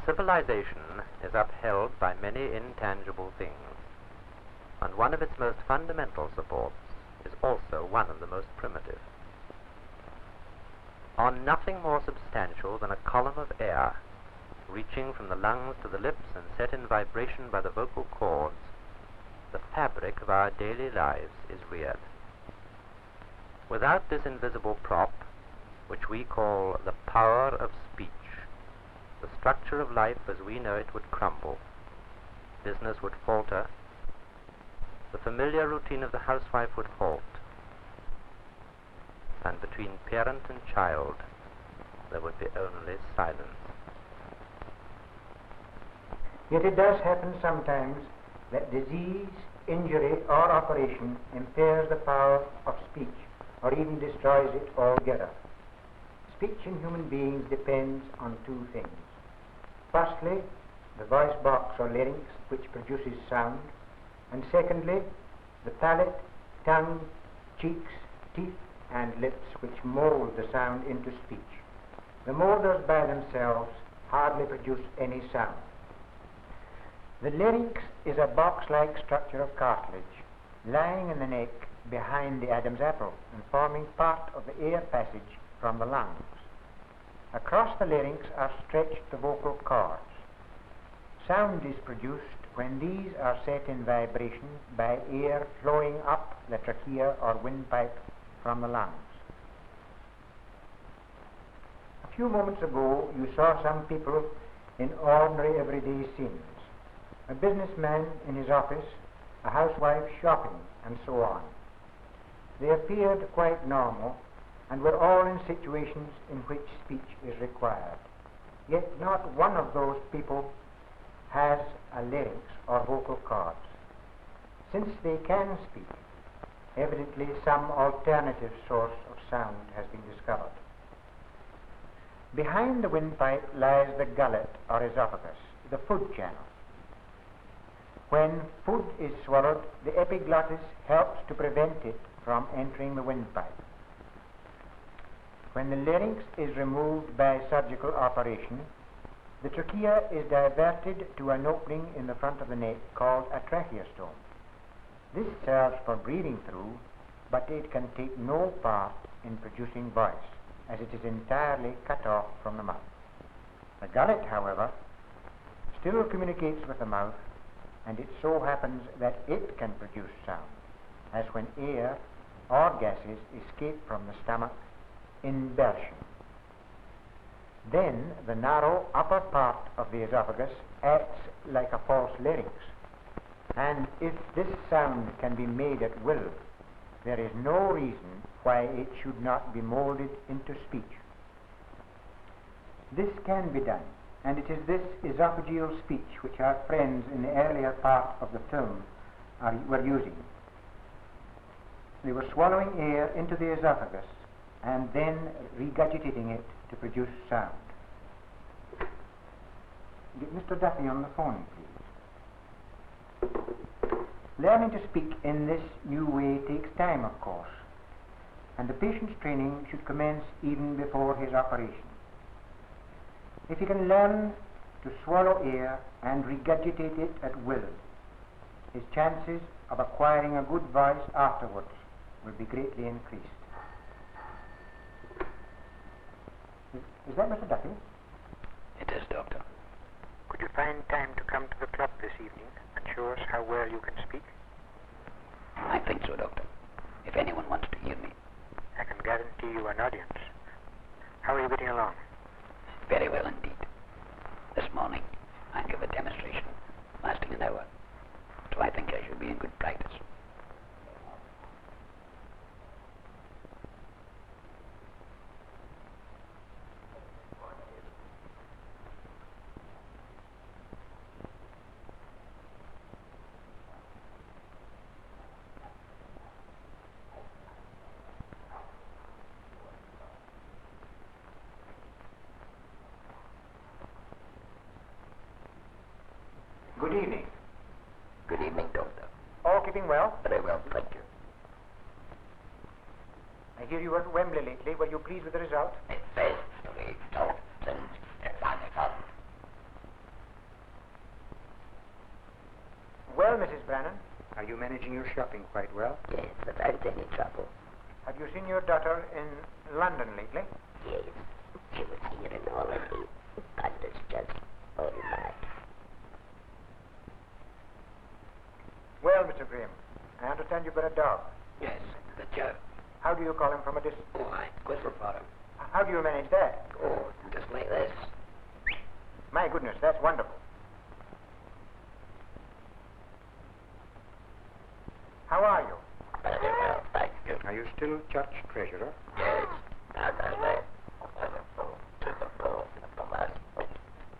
Civilization is upheld by many intangible things, and one of its most fundamental supports is also one of the most primitive. On nothing more substantial than a column of air, reaching from the lungs to the lips and set in vibration by the vocal cords, the fabric of our daily lives is reared. Without this invisible prop, which we call the power of speech, the structure of life as we know it would crumble, business would falter, the familiar routine of the housewife would halt, and between parent and child there would be only silence. Yet it does happen sometimes that disease, injury, or operation impairs the power of speech, or even destroys it altogether. Speech in human beings depends on two things. Firstly, the voice box or larynx, which produces sound, and secondly, the palate, tongue, cheeks, teeth, and lips, which mold the sound into speech. The molders by themselves hardly produce any sound. The larynx is a box-like structure of cartilage, lying in the neck behind the Adam's apple and forming part of the air passage from the lungs. Across the larynx are stretched the vocal cords. Sound is produced when these are set in vibration by air flowing up the trachea or windpipe from the lungs. A few moments ago you saw some people in ordinary everyday scenes. A businessman in his office, a housewife shopping, and so on. They appeared quite normal and were all in situations in which speech is required. Yet not one of those people has a larynx or vocal cords. Since they can speak, evidently some alternative source of sound has been discovered. Behind the windpipe lies the gullet or esophagus, the food channel. When food is swallowed, the epiglottis helps to prevent it from entering the windpipe. When the larynx is removed by surgical operation, the trachea is diverted to an opening in the front of the neck called a tracheostome. This serves for breathing through, but it can take no part in producing voice, as it is entirely cut off from the mouth. The gullet, however, still communicates with the mouth, and it so happens that it can produce sound, as when air or gases escape from the stomach in belching. Then the narrow upper part of the esophagus acts like a false larynx, and if this sound can be made at will, there is no reason why it should not be molded into speech. This can be done, and it is this esophageal speech which our friends in the earlier part of the film were using. They were swallowing air into the esophagus and then regurgitating it to produce sound. Get Mr. Duffy on the phone, please. Learning to speak in this new way takes time, of course, and the patient's training should commence even before his operation. If he can learn to swallow air and regurgitate it at will, his chances of acquiring a good voice afterwards will be greatly increased. Is that Mr. Duffy? It is, Doctor. Could you find time to come to the club this evening and show us how well you can speak? I think so, Doctor. If anyone wants to hear me. I can guarantee you an audience. How are you getting along? Very well indeed. This morning, I give a demonstration lasting an hour, so I think I should be in good practice. Good evening. Good evening, Doctor. All keeping well? Very well, thank you. I hear you were at Wembley lately. Were you pleased with the result? Well, Mrs. Brannan, are you managing your shopping quite well? Yes, without any trouble. Have you seen your daughter in London lately? Yes, she was here in holiday, and it's just all mad. Well, Mr. Graham, I understand you've got a dog. Yes, the Joe. How do you call him from a distance? Oh, I whistle for him. How do you manage that? Oh, just like this. My goodness, that's wonderful. How are you? Very well, thank you. Are you still church treasurer? Yes, as I left to the port at the last week.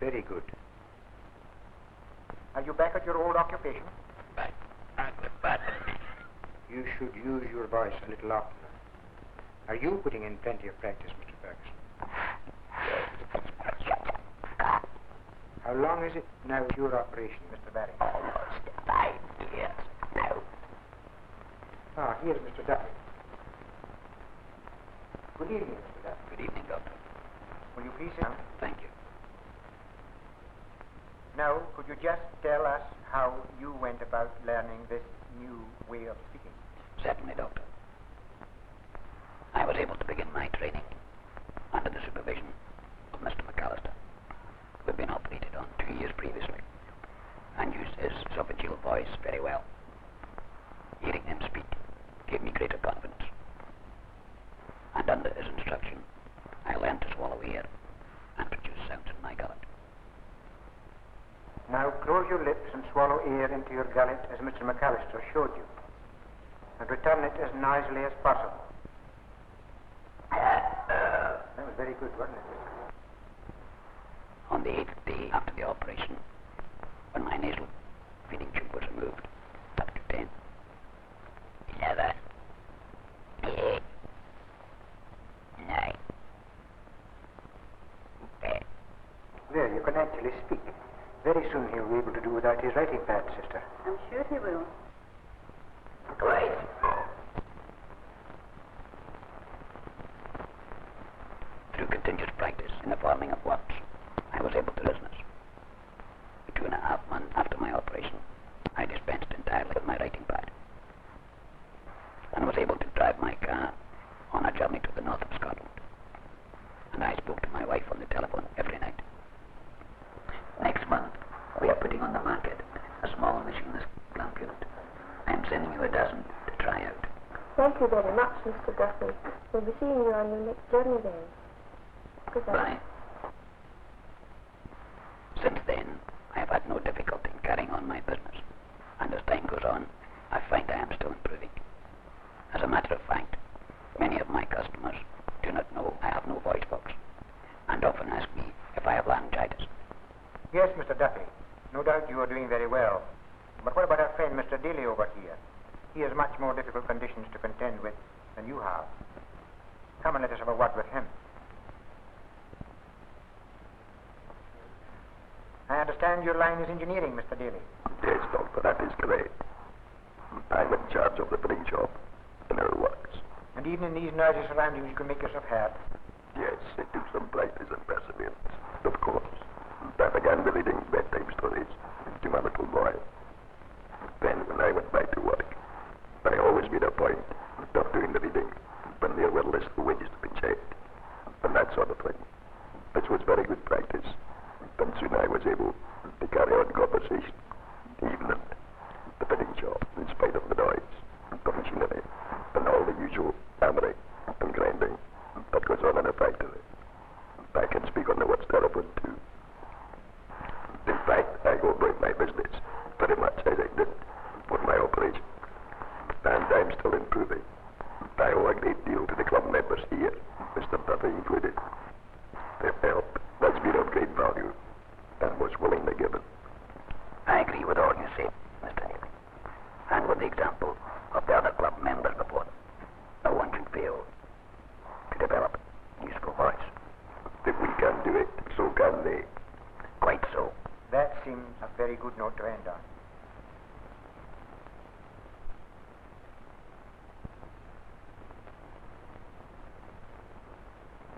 Very good. Are you back at your old occupation? Back at the battle. You should use your voice a little oftener. Are you putting in plenty of practice, Mr. Ferguson? How long is it now your operation, Mr. Barry? Almost 5 years now. Ah, here's Mr. Duffy. Good evening, Mr. Duffy. Good evening, Doctor. Will you please sit down? Thank you. Now, could you just tell us how you went about learning this new way of speaking? Certainly, Doctor. I was able to begin my training under the supervision of Mr. McAllister, who had been operated on 2 years previously, and used his esophageal voice very well. Hearing him speak gave me greater confidence, and under his instruction, I learned to swallow air and produce sounds in my gullet. Now, close your lips and swallow air into your gullet as Mr. McAllister showed you, and return it as noisily as possible. That was very good, wasn't it? On the 8th day after the operation, when my nasal feeding tube was removed, up to 10, 11, 8, 9, 10. There, you can actually speak. Very soon he'll be able to do without his writing pad, sister. I'm sure he will. Great. Through continuous practice in the forming of words, I was able to listen. 2.5 months after my operation, I dispensed entirely with my writing pad, and was able to drive my car on a journey to the north of Scotland. And I spoke to my wife on the telephone every night. Next month, we are putting on the market a small machineless clamp unit. I am sending you a dozen to try out. Thank you very much, Mr. Duffy. We'll be seeing you on your next journey then. Goodbye. Bye. Since then, I have had no difficulty in carrying on my business, and as time goes on, I find I am still improving. As a matter of fact, many of my customers do not know I have no voice box, and often ask me if I have laryngitis. Yes, Mr. Duffy. No doubt you are doing very well. But what about our friend Mr. Daly over here? He has much more difficult conditions to contend with than you have. Come and let us have a word with him. I understand your line is engineering, Mr. Daly. Yes, Doctor, that is correct. I'm in charge of the printing shop in our works. And even in these noisy surroundings, you can make yourself heard. Yes, it took some practice and perseverance, of course. I began with reading bedtime stories to my little boy. Then, when I went back to work, I always made a point of doing the reading when there were lists of wages to be checked, and that sort of thing, which was very good practice. And soon I was able to carry on conversation, even in the fitting shop, in spite of the noise, the machinery, and all the usual hammering and grinding that goes on in a factory. I can speak on the words telephone too. In fact, I go about my business very much as I did for my operation, and I'm still improving. I owe a great deal to the club members here, Mr. Duffy included. Their help has been of great value and was willingly given. I agree with all you say, Mr. Neely, and with the example of the other club members before them. No one should fail to develop useful voice. If we can do it, so can they. Quite so. That seems a very good note to end on.